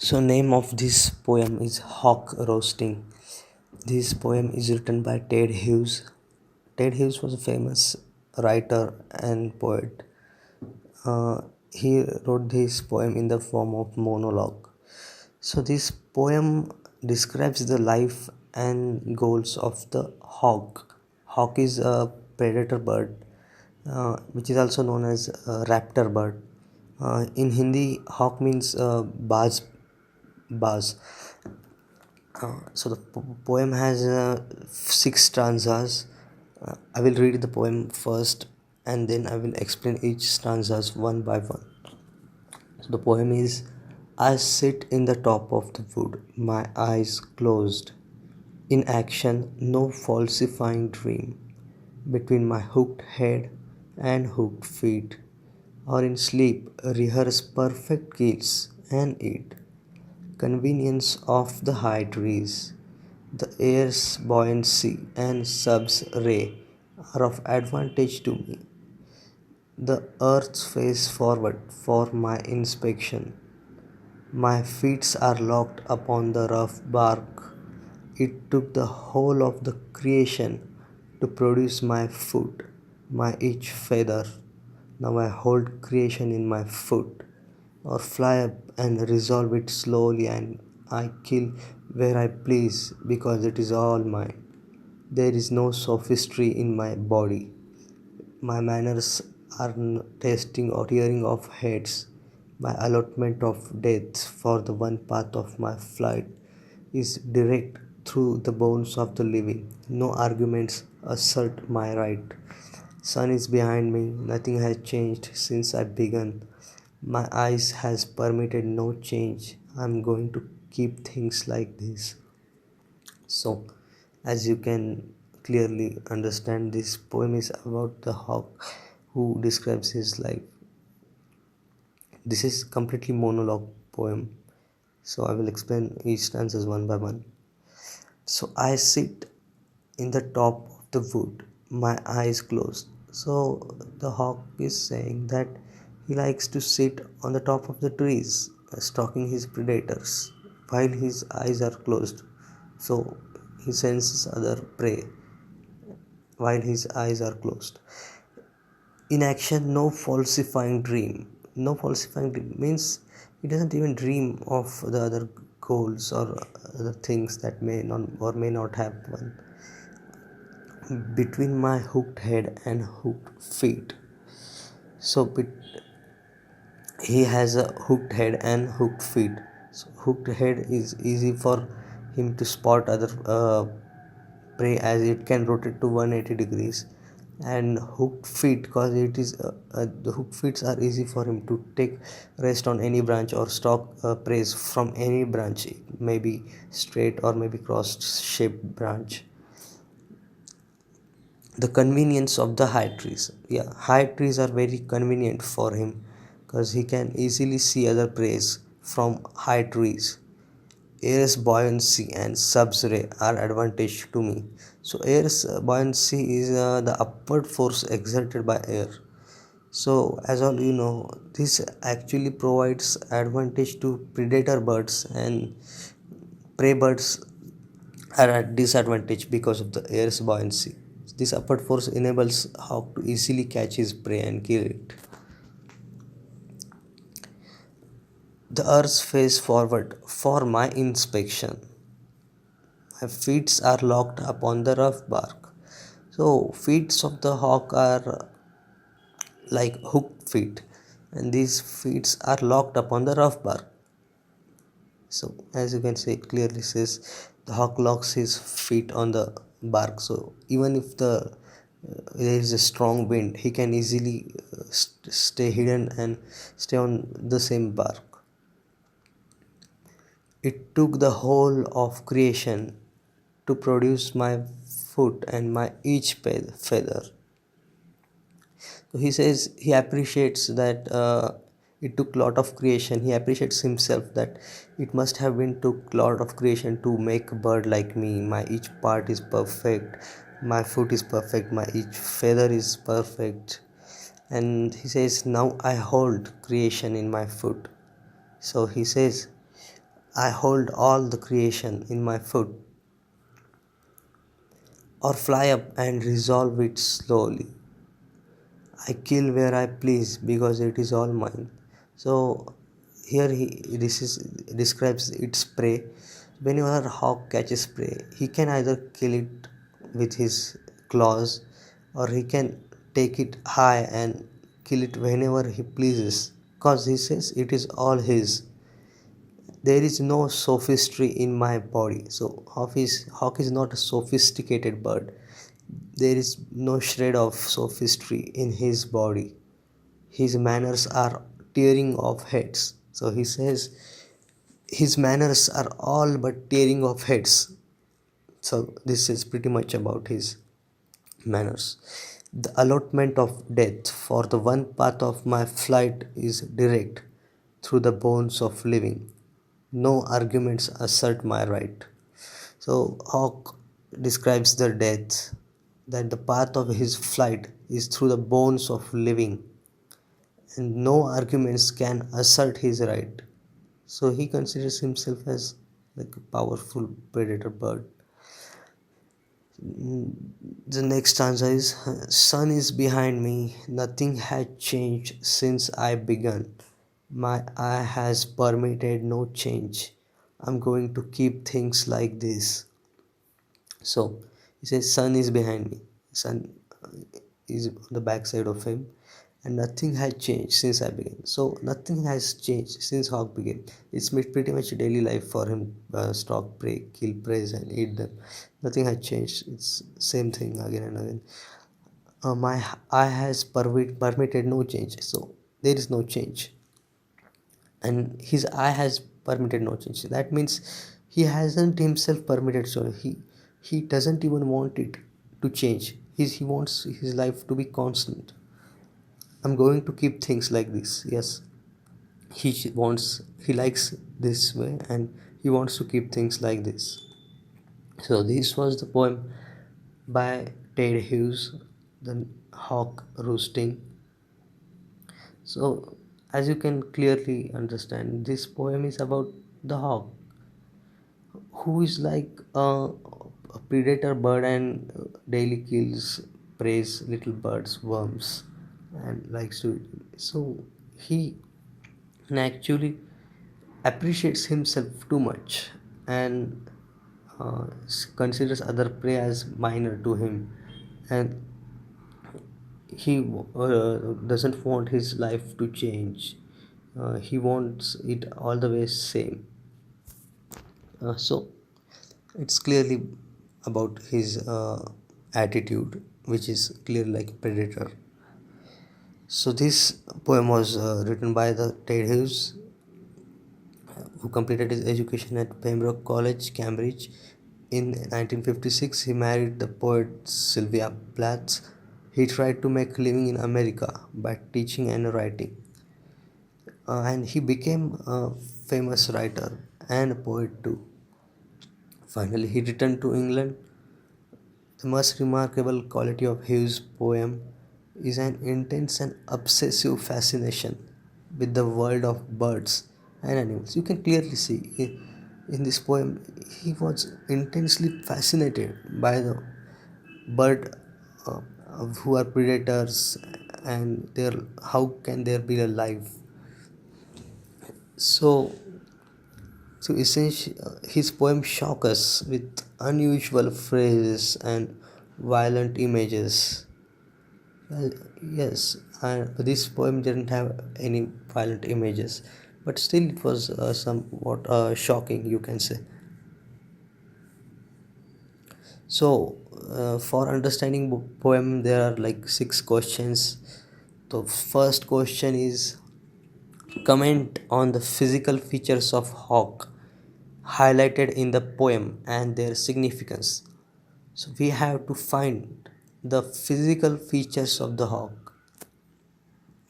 So name of this poem is Hawk Roasting. This poem is written by Ted Hughes. Ted Hughes was a famous writer and poet. Uh, he wrote this poem in the form of monologue. So this poem describes the life and goals of the hawk. Hawk is a predator bird, which is also known as a raptor bird. In Hindi, hawk means baz. So the poem has six stanzas. I will read the poem first, and then I will explain each stanzas one by one. So the poem is: I sit in the top of the wood, my eyes closed. In action, no falsifying dream. Between my hooked head and hooked feet, or in sleep, rehearse perfect kills and eat. Convenience of the high trees. The air's buoyancy and sub's ray are of advantage to me. The earth's face forward for my inspection. My feet are locked upon the rough bark. It took the whole of the creation to produce my foot, my each feather. Now I hold creation in my foot, or fly up and resolve it slowly, and I kill where I please because it is all mine. There is no sophistry in my body. My manners are tasting or hearing of heads. My allotment of death for the one path of my flight is direct through the bones of the living. No arguments assert my right. Sun is behind me. Nothing has changed since I began. My eyes has permitted no change. I'm going to keep things like this. So, as you can clearly understand, this poem is about the hawk who describes his life. This is completely monologue poem. So I will explain each stanzas one by one. So I sit in the top of the wood, my eyes closed. So the hawk is saying that he likes to sit on the top of the trees, stalking his predators while his eyes are closed. So he senses other prey while his eyes are closed. In action, no falsifying dream. No falsifying dream means he doesn't even dream of the other goals or other things that may not or may not happen. Between my hooked head and hooked feet. So he has a hooked head and hooked feet. So hooked head is easy for him to spot other prey as it can rotate to 180 degrees, and hooked feet because it is the hooked feet are easy for him to take rest on any branch or stalk prey from any branch. It may be straight or maybe cross shaped branch. The convenience of the high trees. Yeah, high trees are very convenient for him because he can easily see other prey from high trees. Air's buoyancy and sub's ray are advantage to me. So air's buoyancy is the upward force exerted by air. So as all you know, this actually provides advantage to predator birds, and prey birds are at disadvantage because of the air's buoyancy. This upward force enables hawk to easily catch his prey and kill it. The earth's face forward for my inspection. My feet are locked upon the rough bark. So feet of the hawk are like hooked feet, and these feet are locked upon the rough bark. So as you can see, it clearly says the hawk locks his feet on the bark. So even if there is a strong wind, he can easily stay hidden and stay on the same bark. It took the whole of creation to produce my foot and my each feather. So he says he appreciates that it took lot of creation. He appreciates himself that it must have been took lot of creation to make a bird like me. My each part is perfect. My foot is perfect. My each feather is perfect. And he says now I hold creation in my foot. So he says I hold all the creation in my foot, or fly up and resolve it slowly. I kill where I please because it is all mine. So here he this is describes its prey. Whenever a hawk catches prey, he can either kill it with his claws, or he can take it high and kill it whenever he pleases, because he says it is all his. There is no sophistry in my body. So hawk is not a sophisticated bird. There is no shred of sophistry in his body. His manners are tearing off heads. So he says his manners are all but tearing off heads. So this is pretty much about his manners. The allotment of death for the one path of my flight is direct through the bones of living. No arguments assert my right. So Hawk describes the death, that the path of his flight is through the bones of living, and no arguments can assert his right. So he considers himself as like a powerful predator bird. The next stanza is, sun is behind me, nothing had changed since I began. My eye has permitted no change. I'm going to keep things like this. So he says, sun is behind me. Sun is on the backside of him, and nothing has changed since I began. So nothing has changed since Hawk began. It's pretty much daily life for him. Stalk prey, kill prey, and eat them. Nothing has changed. It's same thing again and again. My eye has permitted no change. So there is no change, and his eye has permitted no change. That means he hasn't himself permitted, so he doesn't even want it to change. He wants his life to be constant. I'm going to keep things like this. Yes, he likes this way, and he wants to keep things like this. So this was the poem by Ted Hughes, the Hawk Roosting. So, as you can clearly understand, this poem is about the hawk, who is like a predator bird and daily kills, preys little birds, worms, and likes to eat. So, he actually appreciates himself too much, and considers other prey as minor to him, and he doesn't want his life to change. He wants it all the way same. So it's clearly about his attitude, which is clearly like predator. So this poem was written by the Ted Hughes, who completed his education at Pembroke College, Cambridge. In 1956, he married the poet Sylvia Plath. He tried to make a living in America by teaching and writing, and he became a famous writer and a poet too. Finally, he returned to England. The most remarkable quality of Hughes' poem is an intense and obsessive fascination with the world of birds and animals. You can clearly see in this poem he was intensely fascinated by the bird, uh, who are predators, and their how can there be a life. So essentially, his poems shock us with unusual phrases and violent images. Well, yes, this poem didn't have any violent images, but still it was somewhat shocking, you can say. So, for understanding poem, there are like 6 questions. The first question is, comment on the physical features of hawk highlighted in the poem and their significance. So we have to find the physical features of the hawk,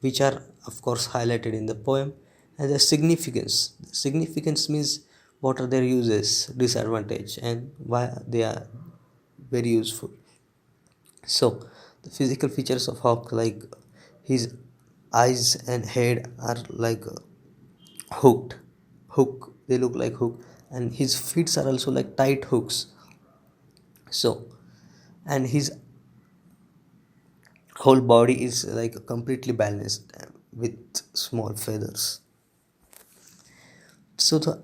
which are of course highlighted in the poem, and their significance. Significance means what are their uses, disadvantage, and why they are very useful. So the physical features of hawk, like his eyes and head are like hooked hook they look like hook, and his feet are also like tight hooks. So, and his whole body is like completely balanced with small feathers. So the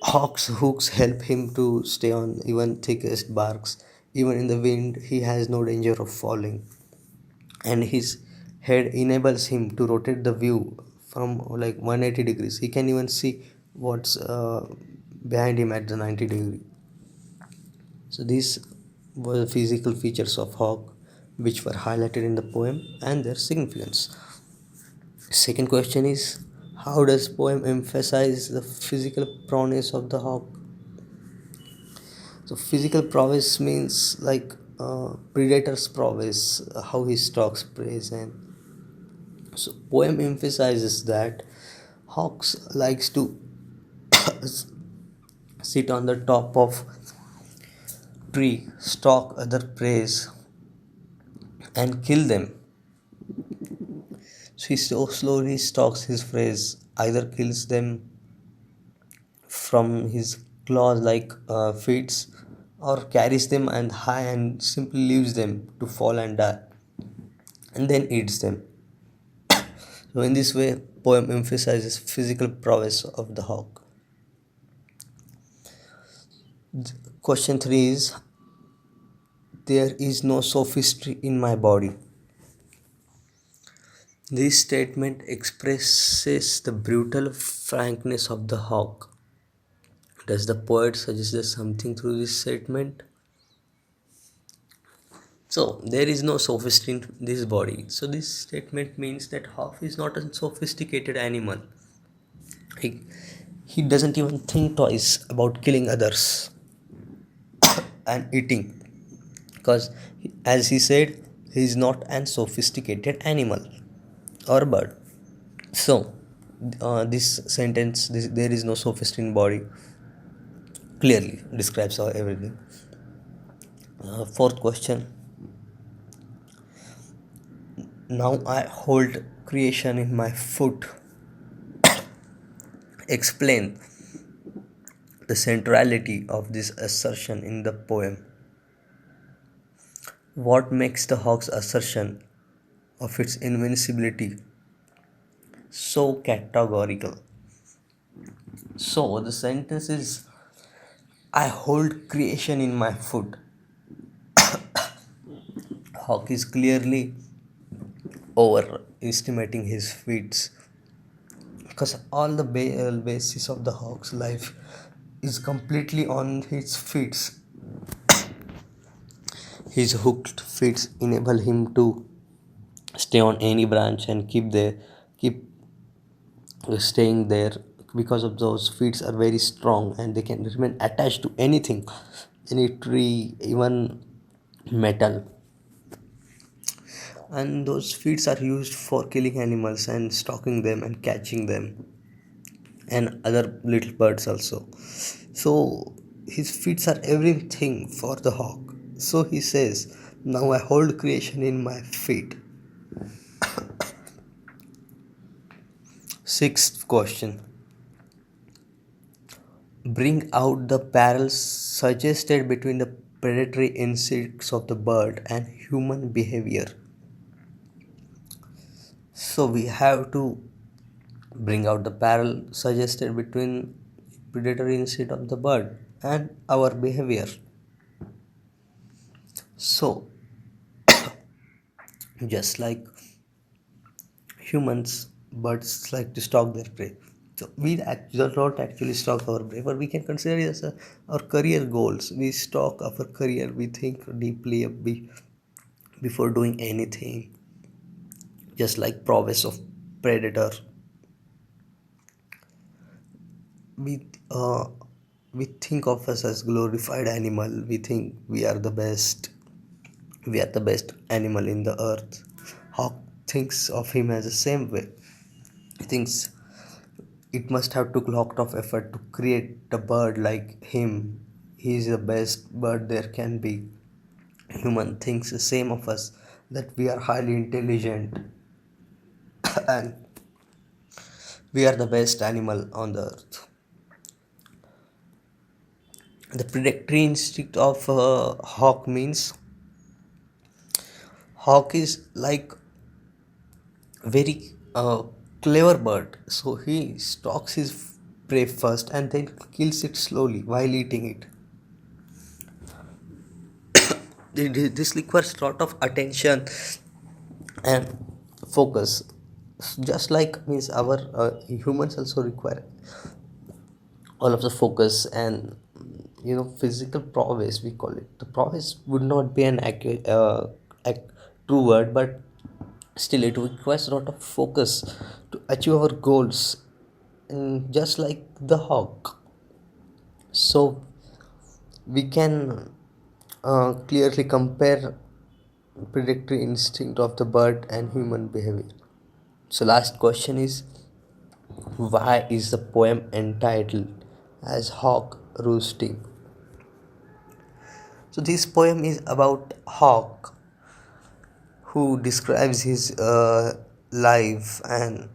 hawk's hooks help him to stay on even thickest barks. Even in the wind, he has no danger of falling. And his head enables him to rotate the view from like 180 degrees. He can even see what's behind him at the 90-degree. So these were the physical features of hawk which were highlighted in the poem and their significance. Second question is, how does poem emphasize the physical prowess of the hawk? So physical prowess means like predator's prowess, how he stalks prey. And so poem emphasizes that hawks likes to sit on the top of tree, stalk other prey, and kill them. So he so slowly stalks his prey, either kills them from his claws like feet, or carries them and high and simply leaves them to fall and die, and then eats them. So in this way, poem emphasizes physical prowess of the hawk. Question 3 is, there is no sophistry in my body. This statement expresses the brutal frankness of the hawk. Does the poet suggest something through this statement? So there is no sophistry in this body. So this statement means that hawk is not a sophisticated animal. He, he doesn't even think twice about killing others and eating, because as he said, he is not an sophisticated animal or bird. So this sentence, there is no sophistry in body, clearly describes everything. Fourth question, now I hold creation in my foot. Explain the centrality of this assertion in the poem. What makes the hawk's assertion of its invincibility so categorical? So the sentence is, I hold creation in my foot. Hawk is clearly overestimating his feats, because all the basis of the hawk's life is completely on his feet. His hooked feet enable him to stay on any branch and keep staying there, because of those feet are very strong and they can remain attached to anything, any tree, even metal. And those feet are used for killing animals and stalking them and catching them, and other little birds also. So his feet are everything for the hawk. So he says, now I hold creation in my feet. Sixth question, bring out the parallels suggested between the predatory instincts of the bird and human behavior. So we have to bring out the parallel suggested between predatory instinct of the bird and our behavior. So just like humans, birds like to stalk their prey. So we don't actually stalk our prey, but we can consider it as our career goals. We stalk our career. We think deeply before doing anything. Just like prowess of predator, we uh, we think of us as glorified animal. We think we are the best. We are the best animal in the earth. Hawk thinks of him as the same way. He thinks it must have took lot of effort to create a bird like him. He is the best bird there can be. Human thinks the same of us, that we are highly intelligent and we are the best animal on the earth. The predatory instinct of hawk means hawk is like very clever bird, so he stalks his prey first and then kills it slowly while eating it. This requires a lot of attention and focus, just like means our humans also require all of the focus and physical prowess, we call it. The prowess would not be an accurate true word, but still it requires a lot of focus to achieve our goals, and just like the hawk. So we can clearly compare predatory instinct of the bird and human behavior. So last question is, why is the poem entitled as Hawk Roosting? So this poem is about Hawk who describes his life, and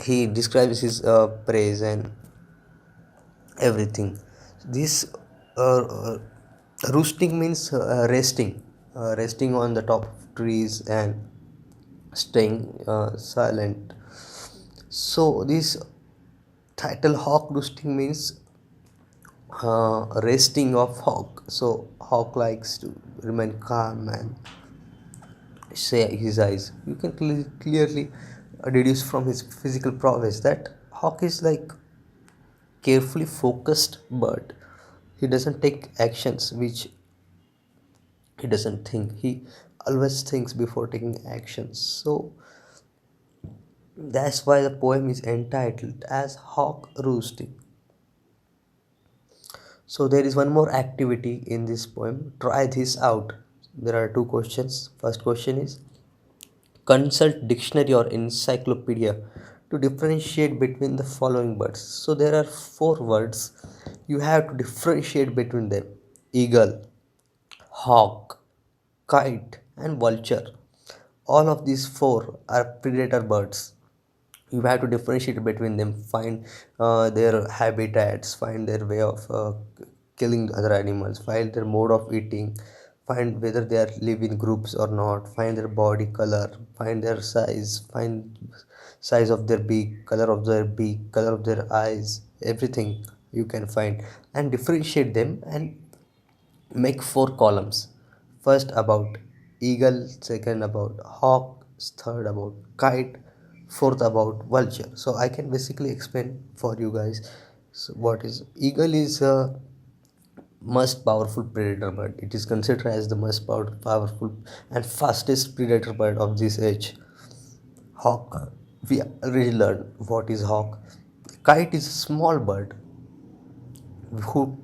he describes his praise and everything. This uh, uh, roosting means resting on the top of trees and staying silent. So this title Hawk Roosting means resting of hawk. So hawk likes to remain calm and say his eyes. You can clearly deduce from his physical prowess that hawk is like carefully focused bird. He doesn't take actions which he doesn't think. He always thinks before taking actions. So that's why the poem is entitled as Hawk Roosting. So there is one more activity in this poem. Try this out. There are two questions. First question is, consult dictionary or encyclopedia to differentiate between the following words. So there are four words. You have to differentiate between them: eagle, hawk, kite, and vulture. All of these four are predator birds. You have to differentiate between them, find their habitats, find their way of killing other animals, find their mode of eating, find whether they are live in groups or not, find their body color, find their size, find size of their beak, color of their eyes, everything you can find, and differentiate them and make four columns. First about eagle, second about hawk, third about kite, fourth about vulture. So I can basically explain for you guys. So what is eagle is a most powerful predator bird. It is considered as the most powerful and fastest predator bird of this age. Hawk, we already learned what is hawk. Kite is a small bird who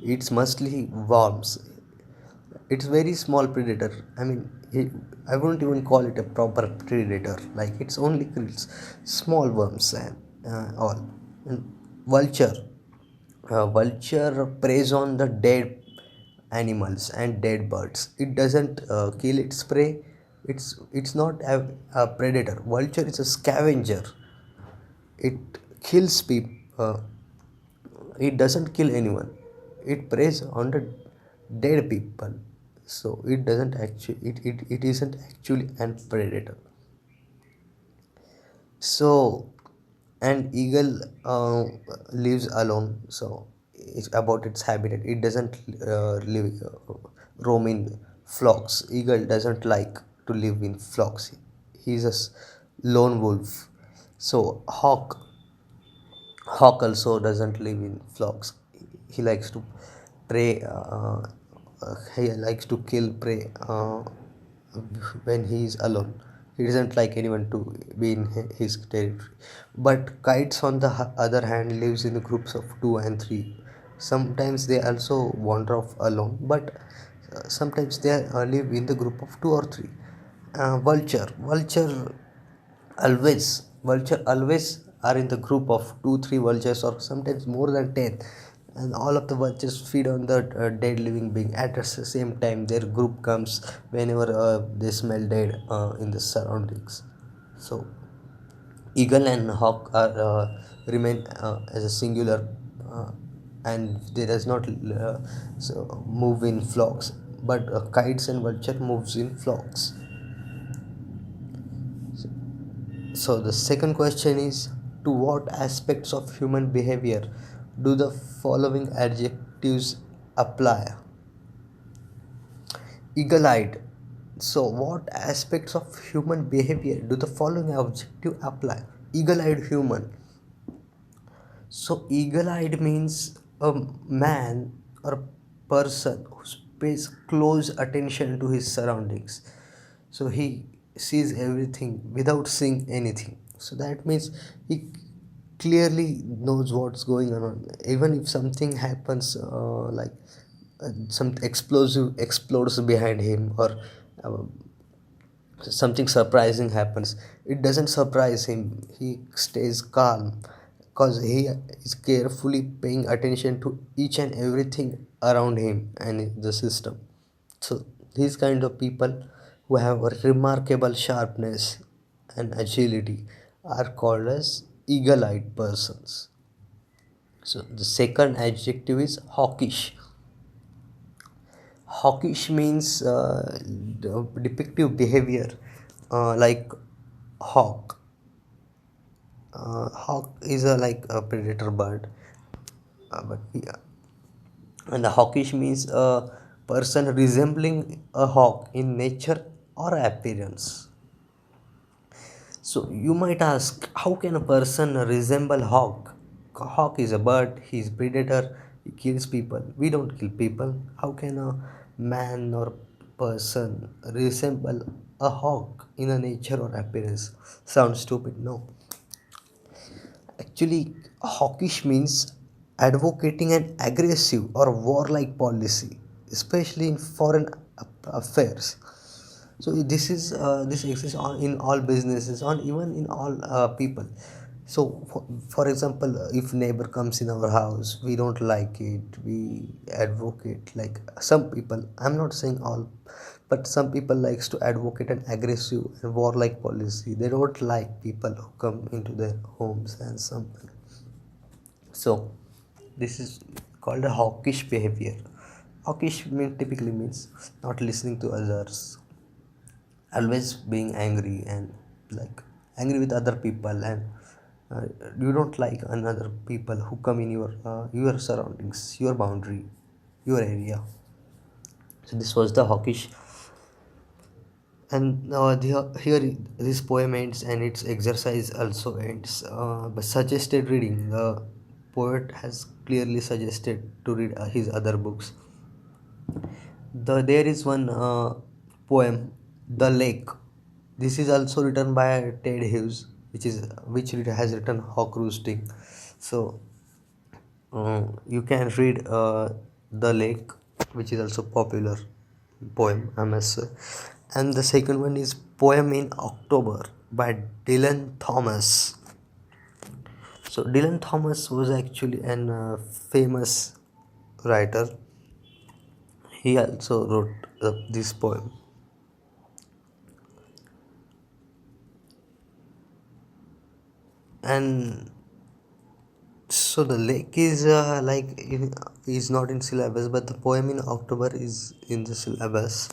eats mostly worms. It's very small predator. I mean, I wouldn't even call it a proper predator. Like, it's only kills small worms and all. And vulture, vulture preys on the dead animals and dead birds. It doesn't kill its prey. It's not a predator. Vulture is a scavenger. It kills people. It doesn't kill anyone. It preys on the dead people. So it doesn't actually it isn't actually an predator. So an eagle lives alone. So it's about its habitat. It doesn't roam in flocks. Eagle doesn't like to live in flocks. He's a lone wolf. So hawk also doesn't live in flocks. He likes to prey. He likes to kill prey when he is alone. He doesn't like anyone to be in his territory. But kites, on the other hand, lives in the groups of two and three. Sometimes they also wander off alone, but sometimes they live in the group of two or three. Vulture always are in the group of two three vultures, or sometimes more than 10, and all of the vultures feed on the dead living being. At the same time, their group comes whenever they smell dead in the surroundings. So eagle and hawk are remain as a singular. and they does not move in flocks, but kites and vulture moves in flocks. So the second question is, to what aspects of human behavior do the following adjectives apply? Eagle-eyed. So what aspects of human behavior do the following adjective apply? Eagle-eyed human. So eagle-eyed means a man or a person who pays close attention to his surroundings. So he sees everything without seeing anything. So that means he clearly knows what's going on. Even if something happens, some explosive explodes behind him, or uh, something surprising happens, it doesn't surprise him. He stays calm because he is carefully paying attention to each and everything around him and in the system. So these kind of people who have a remarkable sharpness and agility are called as eagle-eyed persons. So the second adjective is hawkish. Hawkish means depictive behavior, like hawk. Hawk is a like a predator bird, but yeah. And the hawkish means a person resembling a hawk in nature or appearance. So you might ask, how can a person resemble hawk? Hawk is a bird, he is predator, he kills people. We don't kill people. How can a man or person resemble a hawk in a nature or appearance? Sounds stupid, no. Actually, hawkish means advocating an aggressive or warlike policy, especially in foreign affairs. So this exists in all businesses, on even in all people. So for example, if neighbor comes in our house, we don't like it, we advocate, like some people, I'm not saying all, but some people likes to advocate an aggressive and warlike policy. They don't like people who come into their homes and something. So this is called a hawkish behavior. Hawkish typically means not listening to others, always being angry, and like angry with other people, and uh, you don't like another people who come in your surroundings, your boundary, your area. So this was the hawkish. And here this poem ends and its exercise also ends. But suggested reading, the poet has clearly suggested to read his other books. There is one poem, The Lake. This is also written by Ted Hughes, which has written Hawk Roosting. So you can read The Lake, which is also popular poem, I must say. And the second one is Poem in October by Dylan Thomas. So Dylan Thomas was actually an famous writer. He also wrote this poem. And so the lake is is not in syllabus, but the poem in October is in the syllabus.